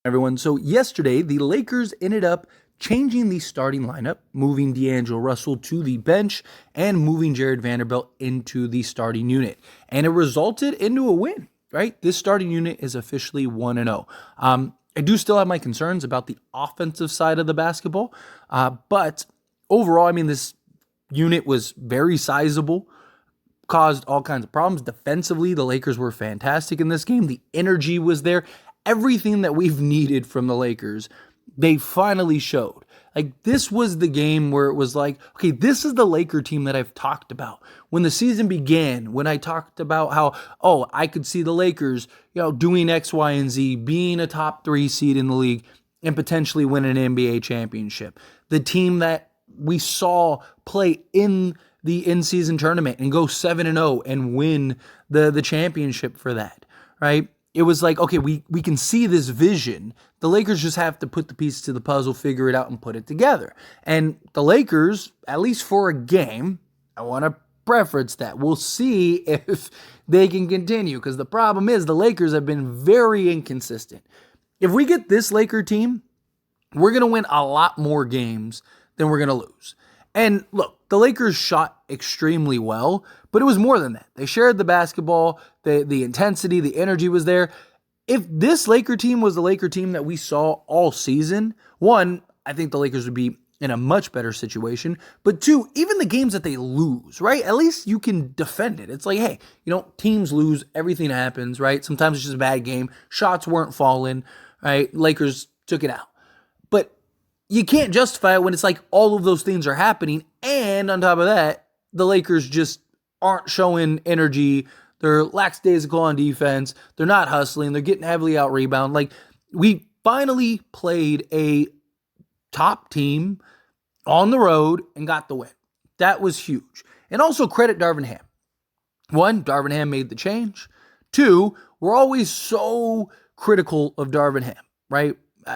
Everyone. So yesterday, the Lakers ended up changing the starting lineup, moving DAngelo Russell to the bench and moving Jarred Vanderbilt into the starting unit. And it resulted into a win, right? This starting unit is officially 1-0. I do still have my concerns about the offensive side of the basketball, but overall, I mean, this unit was very sizable, caused all kinds of problems. Defensively, the Lakers were fantastic in this game. The energy was there. Everything that we've needed from the Lakers, they finally showed. Like, this was the game where it was like, okay, this is the Laker team that I've talked about. When the season began, when I talked about how, I could see the Lakers, doing X, Y, and Z, being a top 3 seed in the league and potentially win an NBA championship. The team that we saw play in the in-season tournament and go 7-0 and win the championship for that, right? It was like, okay, we can see this vision. The Lakers just have to put the pieces to the puzzle, figure it out, and put it together. And the Lakers, at least for a game, I want to preference that. We'll see if they can continue, because the problem is the Lakers have been very inconsistent. If we get this Laker team, we're going to win a lot more games than we're going to lose. And look, the Lakers shot extremely well, but it was more than that. They shared the basketball, the intensity, the energy was there. If this Laker team was the Laker team that we saw all season, one, I think the Lakers would be in a much better situation. But two, even the games that they lose, right? At least you can defend it. It's like, hey, teams lose, everything happens, right? Sometimes it's just a bad game. Shots weren't falling, right? Lakers took it out. But you can't justify it when it's like all of those things are happening. And on top of that, the Lakers just aren't showing energy. They're lackadaisical on defense. They're not hustling. They're getting heavily out rebound. Like, we finally played a top team on the road and got the win. That was huge. And also credit Darin Ham. One, Darin Ham made the change. Two, we're always so critical of Darin Ham, right?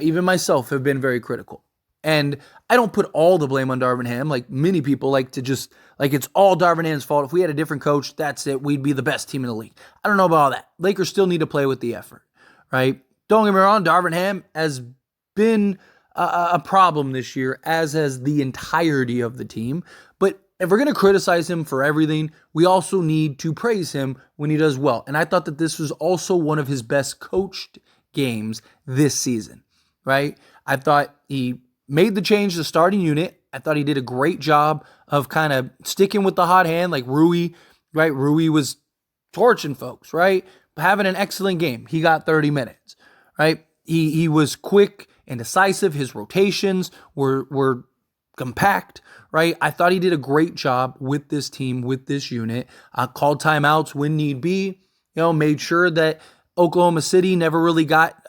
Even myself have been very critical. And I don't put all the blame on Darin Ham. Like, many people like to just, like, it's all Darin Ham's fault. If we had a different coach, that's it. We'd be the best team in the league. I don't know about all that. Lakers still need to play with the effort, right? Don't get me wrong, Darin Ham has been a problem this year, as has the entirety of the team. But if we're going to criticize him for everything, we also need to praise him when he does well. And I thought that this was also one of his best coached games this season, right? I thought he made the change to the starting unit. I thought he did a great job of kind of sticking with the hot hand, like Rui, right? Rui was torching folks, right? Having an excellent game. He got 30 minutes, right? He was quick and decisive. His rotations were compact, right? I thought he did a great job with this team, with this unit. Called timeouts when need be, made sure that Oklahoma City never really got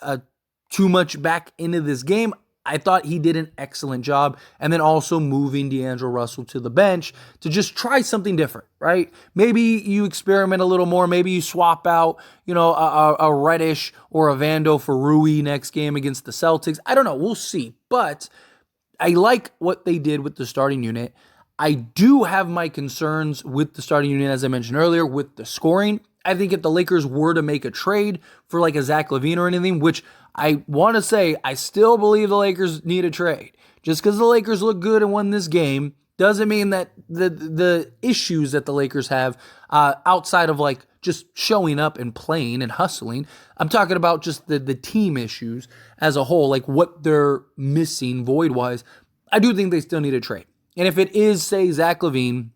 too much back into this game. I thought he did an excellent job. And then also moving DAngelo Russell to the bench to just try something different, right? Maybe you experiment a little more. Maybe you swap out, a Reddish or a Vando for Rui next game against the Celtics. I don't know. We'll see. But I like what they did with the starting unit. I do have my concerns with the starting unit, as I mentioned earlier, with the scoring. I think if the Lakers were to make a trade for like a Zack LaVine or anything, which I want to say, I still believe the Lakers need a trade. Just because the Lakers look good and won this game doesn't mean that the issues that the Lakers have outside of like just showing up and playing and hustling. I'm talking about just the team issues as a whole, like what they're missing void-wise. I do think they still need a trade. And if it is, say, Zack LaVine,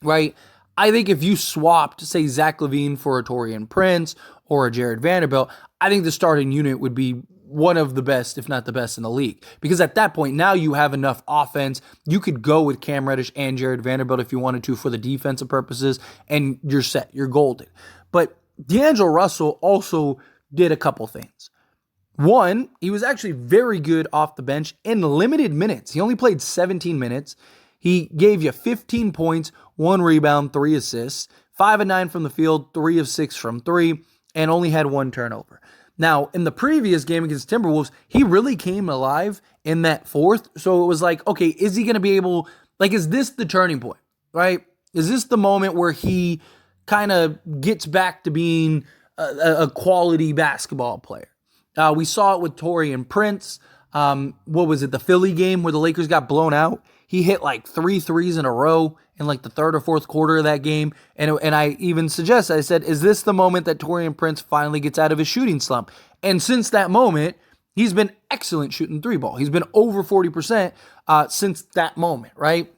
right, I think if you swapped, say, Zack LaVine for a Taurean Prince or a Jarred Vanderbilt, I think the starting unit would be one of the best, if not the best in the league. Because at that point, now you have enough offense. You could go with Cam Reddish and Jarred Vanderbilt if you wanted to for the defensive purposes, and you're set. You're golden. But DAngelo Russell also did a couple things. One, he was actually very good off the bench in limited minutes. He only played 17 minutes. He gave you 15 points, 1 rebound, 3 assists, 5 of 9 from the field, 3 of 6 from 3, and only had 1 turnover. Now, in the previous game against Timberwolves, he really came alive in that fourth. So it was like, okay, is he going to be able, like, is this the turning point, right? Is this the moment where he kind of gets back to being a quality basketball player? We saw it with Taurean Prince. What was it, the Philly game where the Lakers got blown out? He hit like 3 threes in a row in like the third or fourth quarter of that game. And I even suggested, I said, is this the moment that Taurean Prince finally gets out of his shooting slump? And since that moment, he's been excellent shooting three ball. He's been over 40% since that moment, right?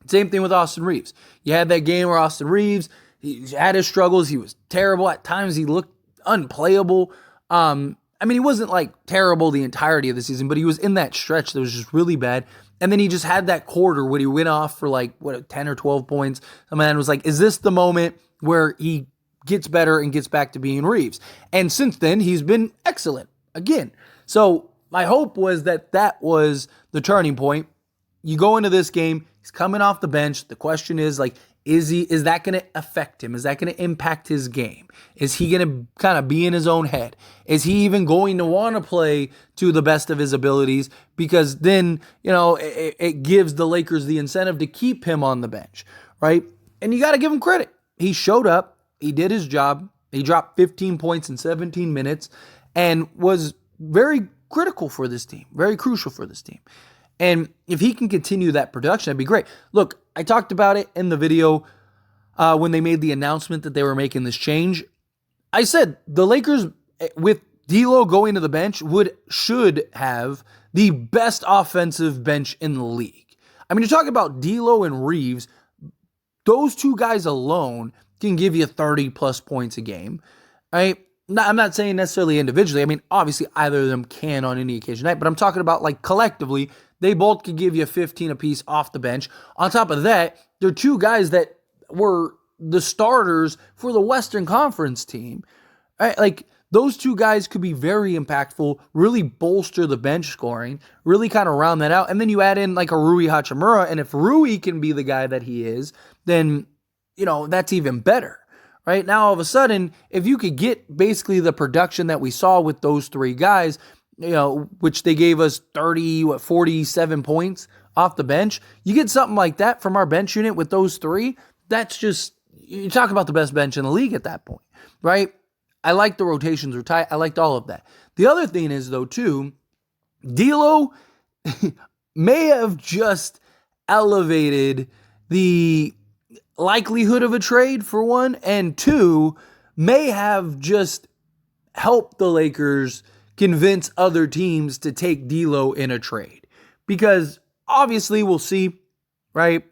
Same thing with Austin Reeves. You had that game where Austin Reeves, he had his struggles. He was terrible. At times he looked unplayable. He wasn't like terrible the entirety of the season, but he was in that stretch that was just really bad. And then he just had that quarter when he went off for like, 10 or 12 points. And man was like, is this the moment where he gets better and gets back to being Reeves? And since then, he's been excellent again. So my hope was that was the turning point. You go into this game, he's coming off the bench. The question is like, is that going to affect him? Is that going to impact his game? Is he going to kind of be in his own head? Is he even going to want to play to the best of his abilities? Because then, it gives the Lakers the incentive to keep him on the bench, right? And you got to give him credit. He showed up. He did his job. He dropped 15 points in 17 minutes and was very critical for this team, very crucial for this team. And if he can continue that production, that'd be great. Look, I talked about it in the video when they made the announcement that they were making this change. I said the Lakers, with D'Lo going to the bench, should have the best offensive bench in the league. You're talking about D'Lo and Reeves. Those two guys alone can give you 30-plus points a game, right? I'm not saying necessarily individually. Obviously, either of them can on any occasion night, but I'm talking about like collectively. They both could give you 15 apiece off the bench. On top of that, they're two guys that were the starters for the Western Conference team. Right? Like, those two guys could be very impactful, really bolster the bench scoring, really kind of round that out. And then you add in like a Rui Hachimura, and if Rui can be the guy that he is, then, that's even better. Right? Now, all of a sudden, if you could get basically the production that we saw with those three guys, which they gave us 47 points off the bench. You get something like that from our bench unit with those three. That's just, you talk about the best bench in the league at that point, right? I like the rotations were tight. I liked all of that. The other thing is, though, too, D'Lo may have just elevated the likelihood of a trade, for one, and two, may have just helped the Lakers convince other teams to take D'Lo in a trade. Because obviously we'll see, right?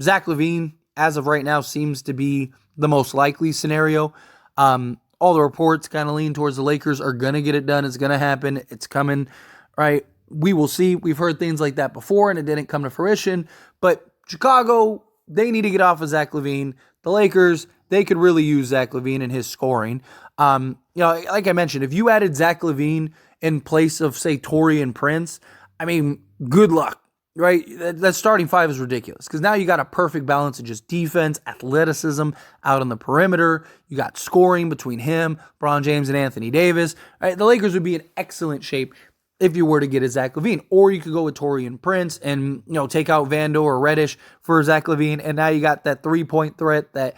Zack LaVine, as of right now, seems to be the most likely scenario. All the reports kind of lean towards the Lakers are going to get it done. It's going to happen. It's coming, right? We will see. We've heard things like that before and it didn't come to fruition. But Chicago, they need to get off of Zack LaVine. The Lakers, they could really use Zack LaVine and his scoring. Like I mentioned, if you added Zack LaVine in place of, say, Taurean Prince, good luck, right? That starting five is ridiculous because now you got a perfect balance of just defense, athleticism out on the perimeter. You got scoring between him, LeBron James, and Anthony Davis. Right? The Lakers would be in excellent shape if you were to get a Zack LaVine. Or you could go with Taurean Prince and, take out Vando or Reddish for Zack LaVine. And now you got that three-point threat that,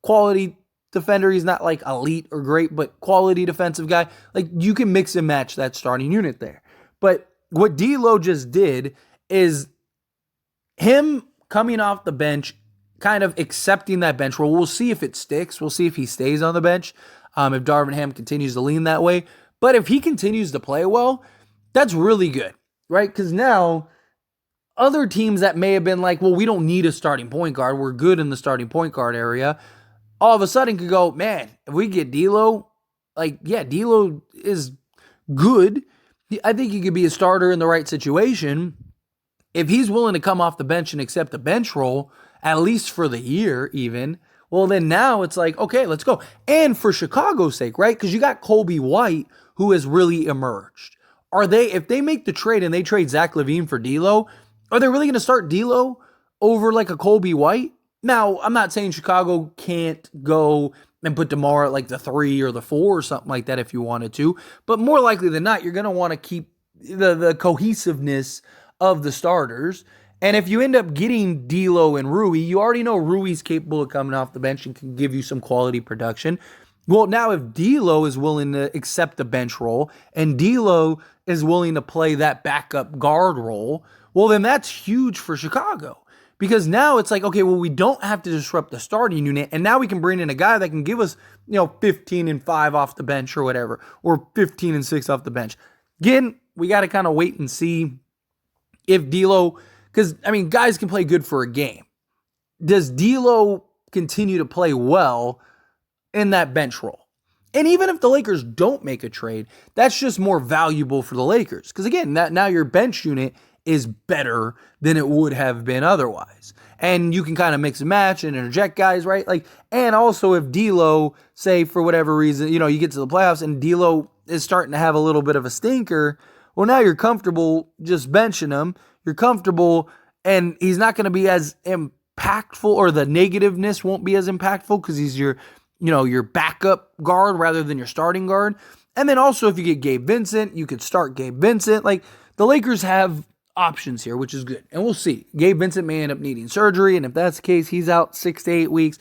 quality defender. He's not like elite or great, but quality defensive guy. Like, you can mix and match that starting unit there. But what D'Lo just did is him coming off the bench, kind of accepting that bench role. We'll see if it sticks. We'll see if he stays on the bench, if Darin Ham continues to lean that way. But if he continues to play well, that's really good, right? Because now other teams that may have been like, well, we don't need a starting point guard. We're good in the starting point guard area. All of a sudden could go, man, if we get D'Lo, D'Lo is good. I think he could be a starter in the right situation. If he's willing to come off the bench and accept the bench role, at least for the year even, well, then now it's like, okay, let's go. And for Chicago's sake, right? Because you got Kobe White, who has really emerged. If they make the trade and they trade Zack LaVine for D'Lo, are they really going to start D'Lo over like a Kobe White? Now, I'm not saying Chicago can't go and put DeMar at like the 3 or the 4 or something like that if you wanted to. But more likely than not, you're going to want to keep the cohesiveness of the starters. And if you end up getting D'Lo and Rui, you already know Rui's capable of coming off the bench and can give you some quality production. Well, now if D'Lo is willing to accept the bench role and D'Lo is willing to play that backup guard role, well, then that's huge for Chicago. Because now it's like, okay, well, we don't have to disrupt the starting unit, and now we can bring in a guy that can give us, 15 and 5 off the bench or whatever, or 15 and 6 off the bench. Again, we got to kind of wait and see if D'Lo, because, guys can play good for a game. Does D'Lo continue to play well in that bench role? And even if the Lakers don't make a trade, that's just more valuable for the Lakers. Because again, now your bench unit is better than it would have been otherwise. And you can kind of mix and match and interject guys, right? And also if D'Lo, say for whatever reason, you get to the playoffs and D'Lo is starting to have a little bit of a stinker, well, now you're comfortable just benching him. You're comfortable, and he's not going to be as impactful, or the negativeness won't be as impactful because he's your backup guard rather than your starting guard. And then also if you get Gabe Vincent, you could start Gabe Vincent. The Lakers have options here, which is good. And we'll see. Gabe Vincent may end up needing surgery, and if that's the case, he's out 6 to 8 weeks.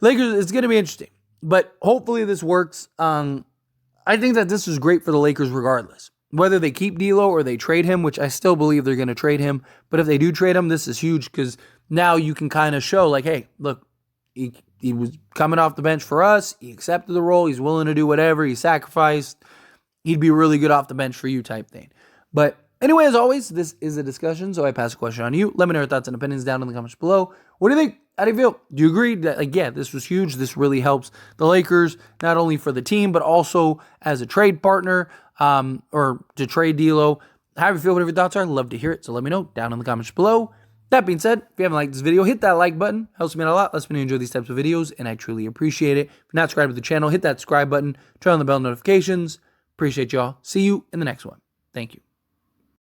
Lakers, it's going to be interesting. But hopefully this works. I think that this is great for the Lakers regardless. Whether they keep D'Lo or they trade him, which I still believe they're going to trade him. But if they do trade him, this is huge because now you can kind of show hey, look, he was coming off the bench for us. He accepted the role. He's willing to do whatever. He sacrificed. He'd be really good off the bench for you type thing. But anyway, as always, this is a discussion, so I pass a question on to you. Let me know your thoughts and opinions down in the comments below. What do you think? How do you feel? Do you agree that, this was huge? This really helps the Lakers, not only for the team, but also as a trade partner or to trade D'Lo. How do you feel? Whatever your thoughts are, I'd love to hear it. So let me know down in the comments below. That being said, if you haven't liked this video, hit that like button. Helps me out a lot. Lets me know you enjoy these types of videos, and I truly appreciate it. If you're not subscribed to the channel, hit that subscribe button. Turn on the bell notifications. Appreciate y'all. See you in the next one. Thank you.